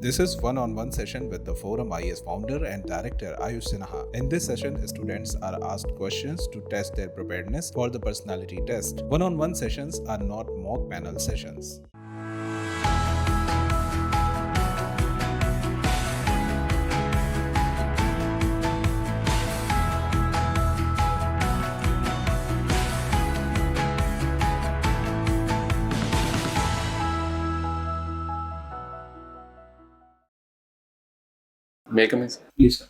This is one-on-one session with the ForumIAS founder and director Ayush Sinha. In this session, students are asked questions to test their preparedness for the personality test. One-on-one sessions are not mock panel sessions. May I come in, sir? Please, sir.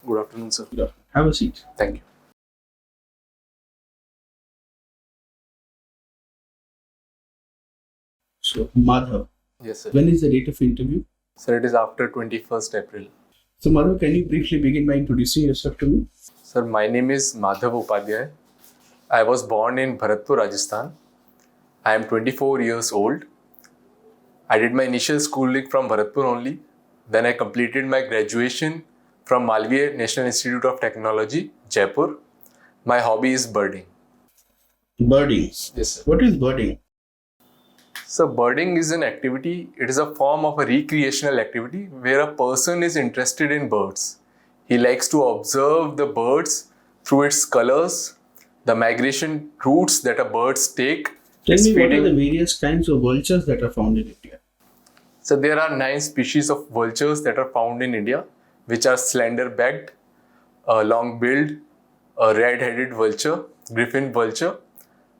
Good afternoon, sir. Good afternoon. Have a seat. Thank you. So, Madhav, Yes, sir. when is the date of interview? Sir, it is after 21st April. So, Madhav, can you briefly begin by introducing yourself to me? Sir, my name is Madhav Upadhyay. I was born in Bharatpur, Rajasthan. I am 24 years old. I did my initial schooling from Bharatpur only. Then I completed my graduation from MALVIYA National Institute of Technology, Jaipur. My hobby is birding. Birding. Yes, sir. What is birding? So birding is an activity, it is a form of a recreational activity where a person is interested in birds. He likes to observe the birds through its colors, the migration routes that a birds take. Tell its me what are feeding. the various kinds of vultures that are found in India? So there are 9 species of vultures that are found in India, which are slender-backed, long-billed, red-headed vulture, griffin vulture,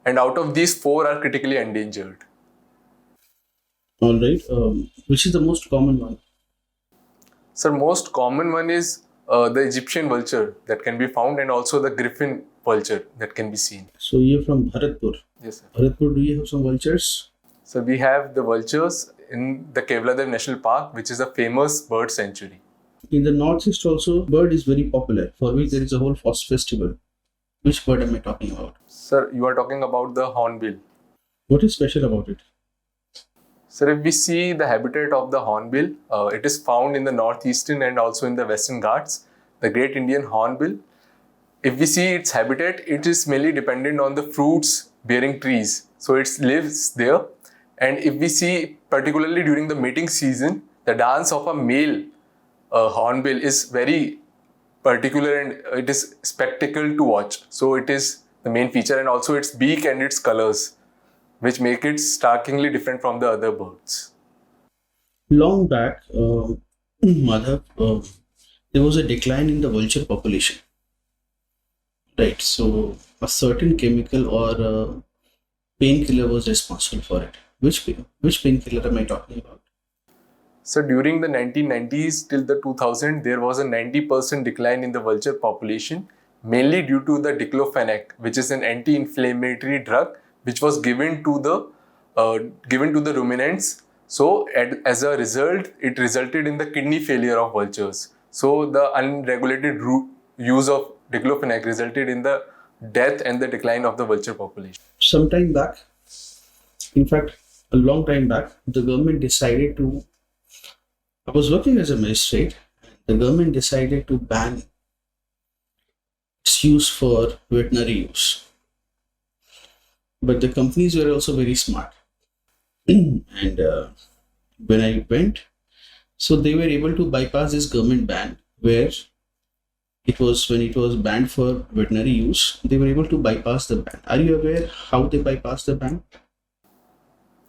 and out of these 4 are critically endangered. All right. Which is the most common one? So most common one is the Egyptian vulture that can be found, and also the griffin vulture that can be seen. So, you're from Bharatpur. Yes, sir. Bharatpur, do you have some vultures? So we have the vultures in the Kevladev National Park, which is a famous bird sanctuary. In the northeast also, bird is very popular, for which there is a whole festival. Which bird am I talking about? Sir, you are talking about the hornbill. What is special about it? Sir, if we see the habitat of the hornbill, it is found in the northeastern and also in the western Ghats. The Great Indian Hornbill. If we see its habitat, it is mainly dependent on the fruits bearing trees. So it lives there. And if we see, particularly during the mating season, the dance of a male hornbill is very particular and it is spectacle to watch. So it is the main feature, and also its beak and its colors, which make it starkly different from the other birds. Long back, Madhav, there was a decline in the vulture population. Right, so a certain chemical or painkiller was responsible for it. Which painkiller am I talking about? So during the 1990s till the 2000, there was a 90% decline in the vulture population, mainly due to the diclofenac, which is an anti-inflammatory drug which was given to the ruminants. So as a result, it resulted in the kidney failure of vultures. So the unregulated use of diclofenac resulted in the death and the decline of the vulture population. Some time back, in fact, a long time back, the government decided to. I was working as a magistrate. The government decided to ban its use for veterinary use. But the companies were also very smart. And when I went, so they were able to bypass this government ban where when it was banned for veterinary use, they were able to bypass the ban. Are you aware how they bypassed the ban?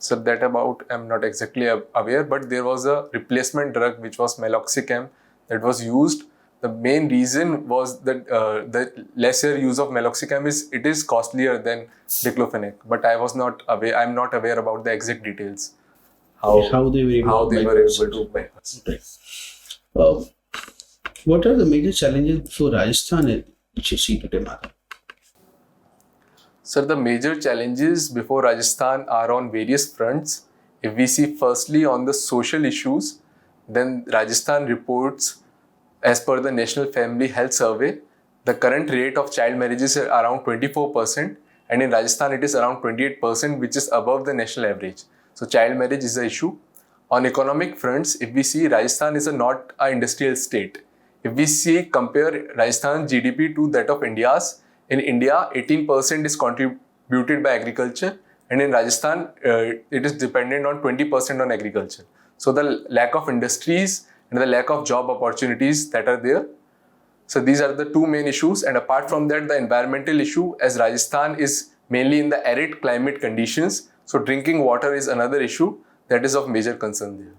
So that about I'm not exactly aware, but there was a replacement drug which was meloxicam that was used. The main reason was that the lesser use of meloxicam it is costlier than diclofenac. But I'm not aware about the exact details. How they were able to bypass. Right. What are the major challenges for Rajasthan which you see today, Madhav? Sir, the major challenges before Rajasthan are on various fronts. If we see firstly on the social issues, then Rajasthan reports, as per the National Family Health Survey, the current rate of child marriages is around 24%, and in Rajasthan it is around 28%, which is above the national average. So child marriage is an issue. On economic fronts, if we see, Rajasthan is not an industrial state. If we compare Rajasthan's GDP to that of India's, in India, 18% is contributed by agriculture and in Rajasthan, it is dependent on 20% on agriculture. So the lack of industries and the lack of job opportunities that are there. So these are the two main issues, and apart from that, the environmental issue, as Rajasthan is mainly in the arid climate conditions, so drinking water is another issue that is of major concern there.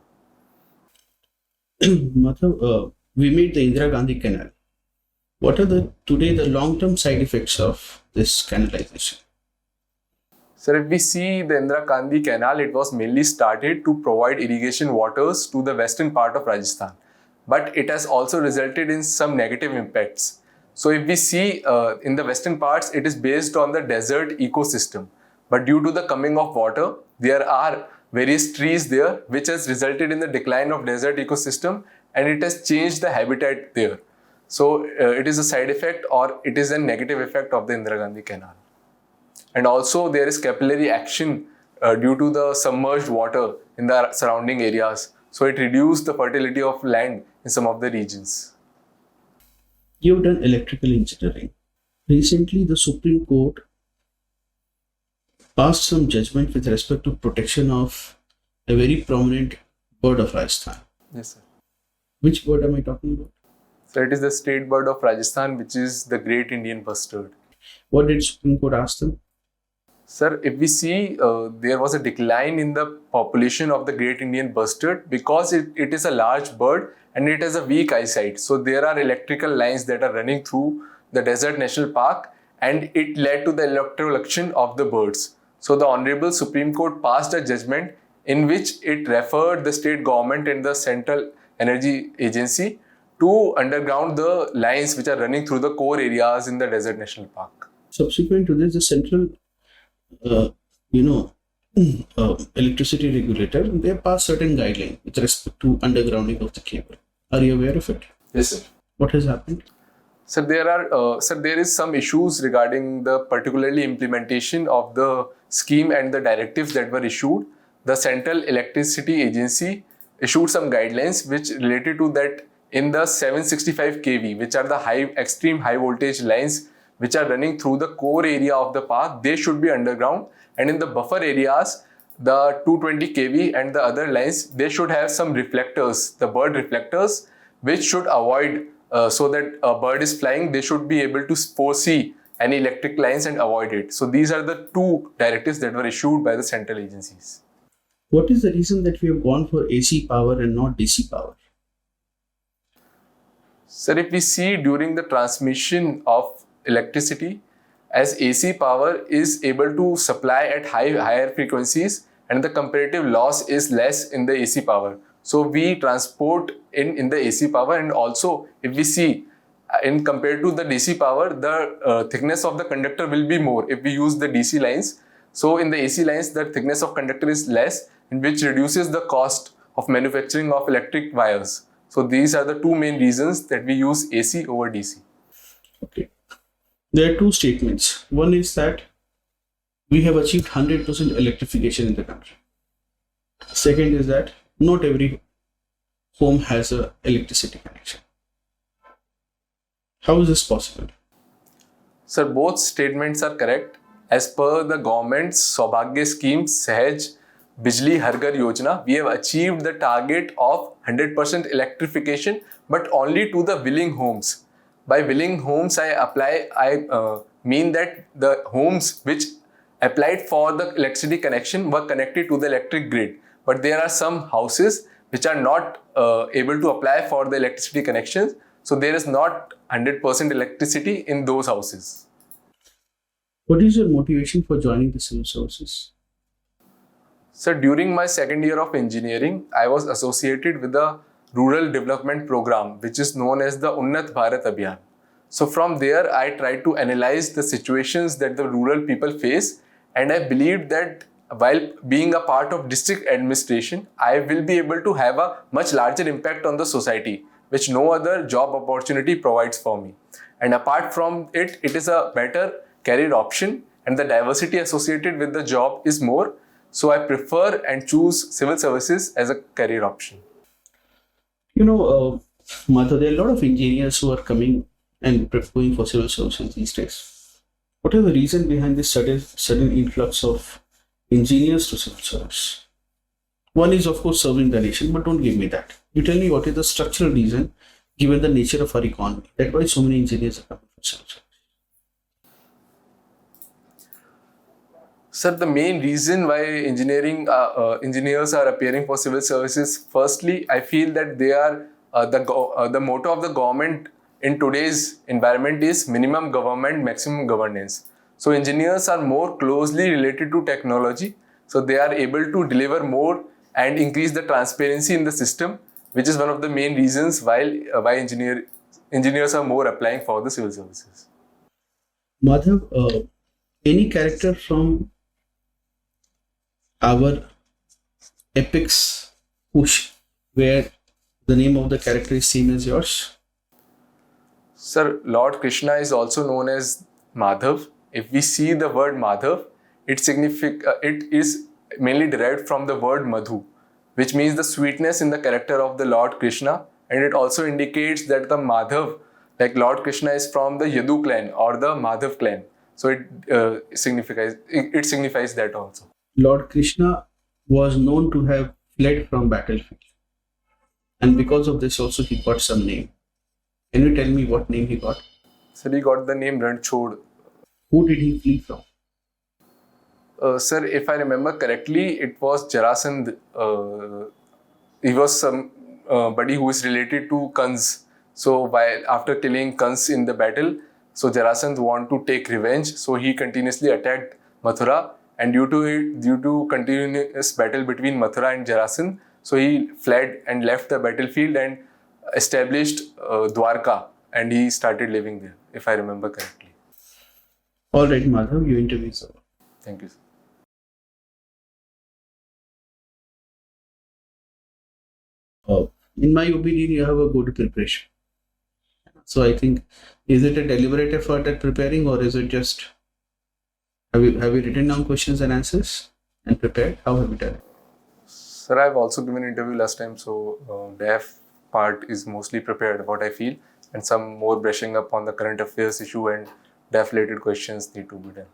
Madhav, we made the Indira Gandhi Canal. What are today the long-term side effects of this canalization? So if we see the Indira Gandhi Canal, it was mainly started to provide irrigation waters to the western part of Rajasthan. But it has also resulted in some negative impacts. So if we see in the western parts, it is based on the desert ecosystem. But due to the coming of water, there are various trees there, which has resulted in the decline of desert ecosystem, and it has changed the habitat there. So it is a side effect, or it is a negative effect of the Indira Gandhi Canal. And also there is capillary action due to the submerged water in the surrounding areas. So it reduced the fertility of land in some of the regions. You've done electrical engineering. Recently, the Supreme Court passed some judgment with respect to protection of a very prominent bird of Rajasthan. Yes, sir. Which bird am I talking about? So it is the state bird of Rajasthan, which is the great Indian bustard. What did Supreme Court ask them? Sir, if we see, there was a decline in the population of the great Indian bustard because it is a large bird and it has a weak eyesight. So there are electrical lines that are running through the Desert National Park, and it led to the electrocution of the birds. So the Honorable Supreme Court passed a judgment in which it referred the state government and the Central Energy Agency to underground the lines which are running through the core areas in the Desert National Park. Subsequent to this, the Central electricity regulator, they passed certain guidelines with respect to undergrounding of the cable. Are you aware of it? Yes, sir. What has happened? So there is some issues regarding the particularly implementation of the scheme and the directives that were issued. The Central Electricity Agency issued some guidelines which related to that in the 765 kV, which are the extreme high voltage lines which are running through the core area of the park, they should be underground. And in the buffer areas, the 220 kV and the other lines, they should have some reflectors, the bird reflectors, which should avoid, so that a bird is flying, they should be able to foresee any electric lines and avoid it. So these are the two directives that were issued by the central agencies. What is the reason that we have gone for AC power and not DC power? Sir, if we see during the transmission of electricity, as AC power is able to supply at higher frequencies and the comparative loss is less in the AC power. So we transport in the AC power, and also if we see in compared to the DC power, the thickness of the conductor will be more if we use the DC lines. So in the AC lines, the thickness of conductor is less, and which reduces the cost of manufacturing of electric wires. So these are the two main reasons that we use AC over DC. Okay. There are two statements. One is that we have achieved 100% electrification in the country. Second is that not every home has an electricity connection. How is this possible? Sir, both statements are correct. As per the government's Saubhagya scheme, Sahaj Bijli Har Ghar Yojana, we have achieved the target of 100% electrification, but only to the willing homes. By willing homes, I mean that the homes which applied for the electricity connection were connected to the electric grid. But there are some houses which are not able to apply for the electricity connections. So there is not 100% electricity in those houses. What is your motivation for joining the civil services? So during my second year of engineering, I was associated with the Rural Development Program, which is known as the Unnat Bharat Abhiyan. So from there, I tried to analyze the situations that the rural people face, and I believed that while being a part of district administration, I will be able to have a much larger impact on the society, which no other job opportunity provides for me. And apart from it, it is a better career option, and the diversity associated with the job is more. So I prefer and choose civil services as a career option. Madhav, there are a lot of engineers who are coming and going for civil services these days. What are the reason behind this sudden influx of engineers to civil service. One is, of course, serving the nation, but don't give me that. You tell me what is the structural reason, given the nature of our economy, that why so many engineers are coming for civil service. Sir, the main reason why engineers are appearing for civil services, firstly, I feel that they are the motto of the government in today's environment is minimum government, maximum governance. So engineers are more closely related to technology, so they are able to deliver more and increase the transparency in the system, which is one of the main reasons why engineers are more applying for the civil services. Madhav, any character from our epics push where the name of the character is seen as yours? Sir, Lord Krishna is also known as Madhav. If we see the word Madhav, it is mainly derived from the word Madhu, which means the sweetness in the character of the Lord Krishna, and it also indicates that the Madhav, like Lord Krishna, is from the Yadu clan or the Madhav clan. So it signifies that also. Lord Krishna was known to have fled from battlefield, and because of this also he got some name. Can you tell me what name he got? Sir, he got the name Ranchod. Who did he flee from? Sir, if I remember correctly, it was Jarasandh. He was somebody who is related to Kans. So after killing Kans in the battle, so Jarasandh wanted to take revenge. So he continuously attacked Mathura, and due to continuous battle between Mathura and Jarasandh, so he fled and left the battlefield and established Dwarka, and he started living there, if I remember correctly. All right, Madhav, your interview is over. Thank you, sir. In my opinion, you have a good preparation. So I think, is it a deliberate effort at preparing, or is it just have you written down questions and answers and prepared? How have you done it? Sir, I've also given an interview last time, so DEF part is mostly prepared, what I feel, and some more brushing up on the current affairs issue and DEF related questions need to be done.